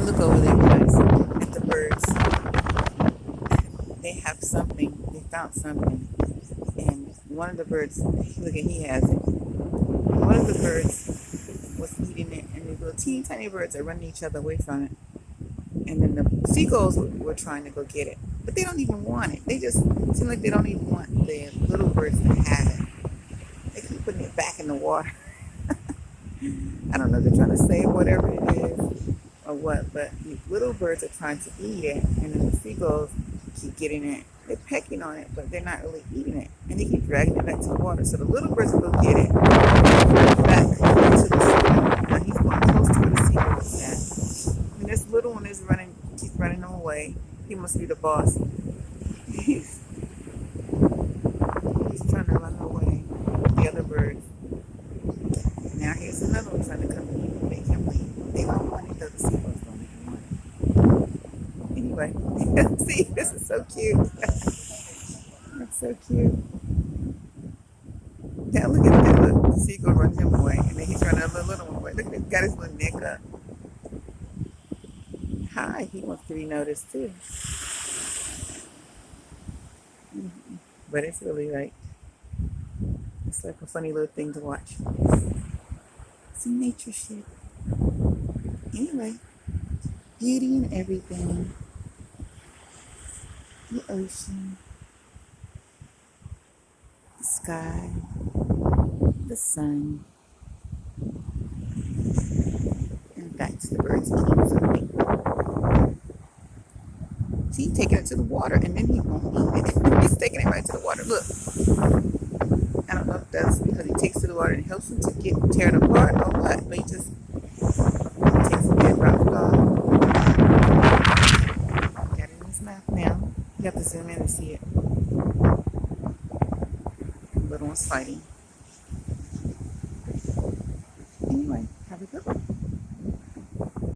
look over there, guys, at the birds. They have something. They found something. And one of the birds, look at, he has it. One of the birds was eating it, and these little teeny tiny birds are running each other away from it. And then the seagulls were trying to go get it. But they don't even want it. They just seem like they don't even want the little birds to have it. They keep putting it back in the water. I don't know if they're trying to save whatever it is or what, but the little birds are trying to eat it, and then the seagulls keep getting it. They're pecking on it, but they're not really eating it, and they keep dragging it back to the water. So the little birds will go get it, back into the sea. Now he's going close to where the seagulls is at. And this little one is running, keeps running him away. He must be the boss. He's trying to run away with the other birds. Now here's another one trying to come and make him leave. They don't want it though. The seagulls don't even want it. Anyway, see, this is so cute. That's so cute. Now look at that. Look, the seagull running him away, and then he's running the little one away. Look at him, got his little neck up. Hi, he wants to be noticed too. But it's really like, it's like a funny little thing to watch. Some nature shit. Anyway, beauty and everything. The ocean, the sky, the sun, and that's the birds eating something. See, he's taking it to the water, and then he won't eat it. He's taking it right to the water. Look. I don't know if that's because he takes to the water and helps him to tear it apart or what, but he just takes it and drops it off. Got it in his mouth now. You have to zoom in and see it. The little one's fighting. Anyway, have a good one.